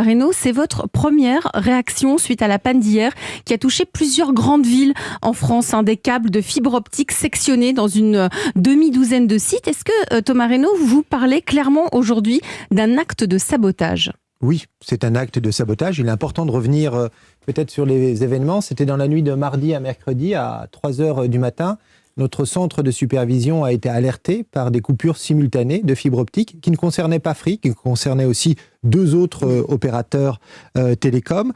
Renaud, c'est votre première réaction suite à la panne d'hier qui a touché plusieurs grandes villes en France. Des câbles de fibre optique sectionnés dans une demi-douzaine de sites. Est-ce que, Thomas Renaud, vous parlez clairement aujourd'hui d'un acte de sabotage ? Oui, c'est un acte de sabotage. Il est important de revenir peut-être sur les événements. C'était dans la nuit de mardi à mercredi à 3h du matin. Notre centre de supervision a été alerté par des coupures simultanées de fibre optique qui ne concernaient pas Free, qui concernaient aussi deux autres opérateurs télécoms.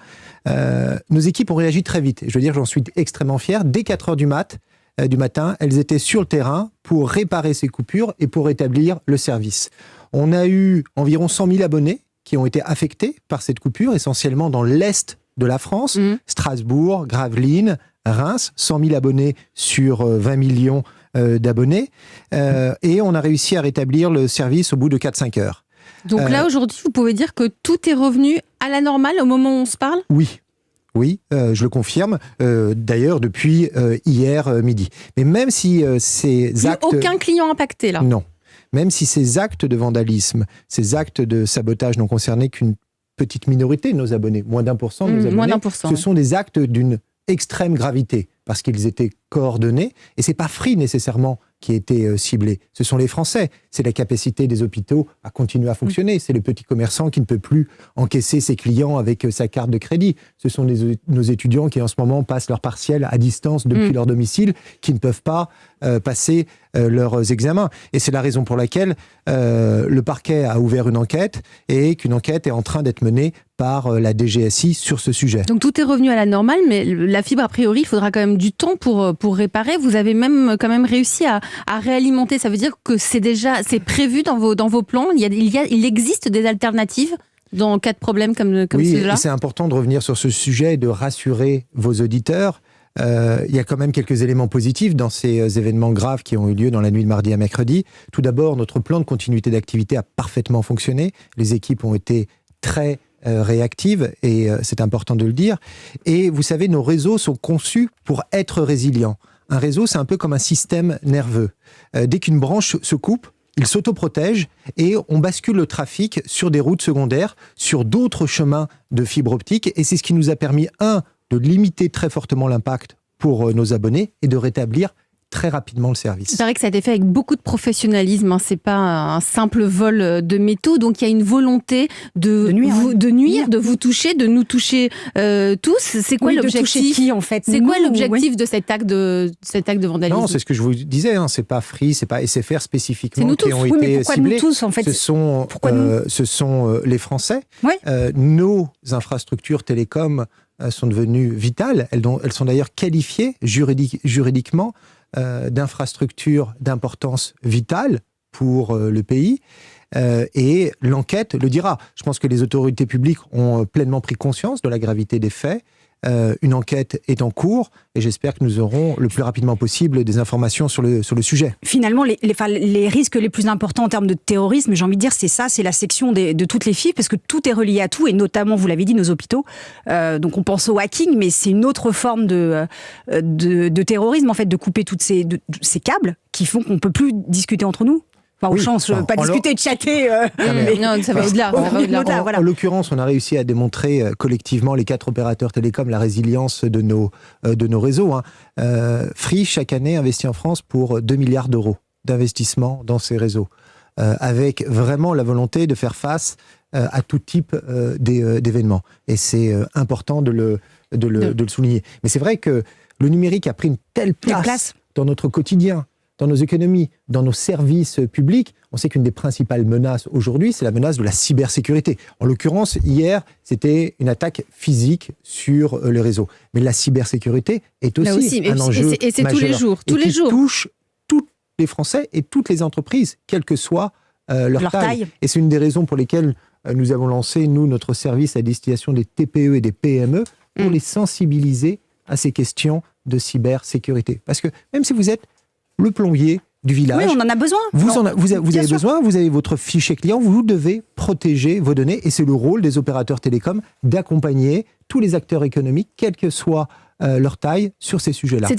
Nos équipes ont réagi très vite. Je veux dire, j'en suis extrêmement fier. Dès 4h du matin, elles étaient sur le terrain pour réparer ces coupures et pour rétablir le service. On a eu environ 100 000 abonnés qui ont été affectés par cette coupure, essentiellement dans l'est de la France, Strasbourg, Gravelines, Reims, 100 000 abonnés sur 20 millions d'abonnés. Et on a réussi à rétablir le service au bout de 4-5 heures. Donc là, aujourd'hui, vous pouvez dire que tout est revenu à la normale au moment où on se parle ? Oui, je le confirme. D'ailleurs, depuis hier midi. Mais même si ces actes... Aucun client impacté, là ? Non. Même si ces actes de vandalisme, ces actes de sabotage n'ont concerné qu'une petite minorité de nos abonnés, moins d'1% de nos abonnés, ce sont des actes d'une extrême gravité, parce qu'ils étaient coordonnés, et c'est pas Free nécessairement qui a été ciblé, ce sont les Français, c'est la capacité des hôpitaux à continuer à fonctionner, c'est le petit commerçant qui ne peut plus encaisser ses clients avec sa carte de crédit, ce sont nos étudiants qui en ce moment passent leur partiel à distance depuis leur domicile, qui ne peuvent pas passer leurs examens. Et c'est la raison pour laquelle le parquet a ouvert une enquête et qu'une enquête est en train d'être menée par la DGSI sur ce sujet. Donc tout est revenu à la normale, mais la fibre, a priori, il faudra quand même du temps pour réparer. Vous avez quand même réussi à réalimenter. Ça veut dire que c'est prévu dans vos plans. Il existe des alternatives dans cas de problème comme celui-là. Oui, c'est important de revenir sur ce sujet et de rassurer vos auditeurs. Il y a quand même quelques éléments positifs dans ces événements graves qui ont eu lieu dans la nuit de mardi à mercredi. Tout d'abord, notre plan de continuité d'activité a parfaitement fonctionné. Les équipes ont été très réactives et c'est important de le dire. Et vous savez, nos réseaux sont conçus pour être résilients. Un réseau, c'est un peu comme un système nerveux. Dès qu'une branche se coupe, il s'autoprotège et on bascule le trafic sur des routes secondaires, sur d'autres chemins de fibre optique. Et c'est ce qui nous a permis, de limiter très fortement l'impact pour nos abonnés et de rétablir très rapidement le service. C'est vrai que ça a été fait avec beaucoup de professionnalisme. C'est pas un simple vol de métaux. Donc il y a une volonté de nuire, de vous toucher, de nous toucher tous. C'est quoi l'objectif ? De toucher qui en fait ? C'est quoi l'objectif de cet acte de vandalisme ? Non, c'est ce que je vous disais. C'est pas Free, c'est pas SFR spécifiquement qui ont été mais pourquoi ciblés. Nous tous en fait ? Ce sont les Français. Oui. Nos infrastructures télécoms sont devenues vitales. Elles sont d'ailleurs qualifiées juridiquement d'infrastructures d'importance vitale pour le pays. Et l'enquête le dira. Je pense que les autorités publiques ont pleinement pris conscience de la gravité des faits. Une enquête est en cours et j'espère que nous aurons le plus rapidement possible des informations sur le sujet. Finalement, les risques les plus importants en termes de terrorisme, j'ai envie de dire, c'est la section de toutes les fibres, parce que tout est relié à tout, et notamment, vous l'avez dit, nos hôpitaux. Donc on pense au hacking, mais c'est une autre forme de terrorisme, en fait, de couper toutes ces câbles qui font qu'on ne peut plus discuter entre nous. Enfin, discuter, chatter. Non, ça va au-delà. En l'occurrence, on a réussi à démontrer collectivement, les 4 opérateurs télécoms, la résilience de nos réseaux. Free, chaque année, investit en France pour 2 milliards d'euros d'investissement dans ces réseaux, avec vraiment la volonté de faire face à tout type d'événements. Et c'est important de le souligner. Mais c'est vrai que le numérique a pris une telle place dans notre quotidien, dans nos économies, dans nos services publics. On sait qu'une des principales menaces aujourd'hui, c'est la menace de la cybersécurité. En l'occurrence, hier, c'était une attaque physique sur les réseaux. Mais la cybersécurité est aussi un enjeu majeur. Et c'est tous les jours. Qui touche tous les Français et toutes les entreprises, quelle que soit leur taille. Et c'est une des raisons pour lesquelles nous avons lancé, notre service à destination des TPE et des PME, pour les sensibiliser à ces questions de cybersécurité. Parce que même si vous êtes le plombier du village. Oui, on en a besoin. Vous avez besoin, vous avez votre fichier client, vous devez protéger vos données et c'est le rôle des opérateurs télécoms d'accompagner tous les acteurs économiques, quelle que soit leur taille, sur ces sujets-là.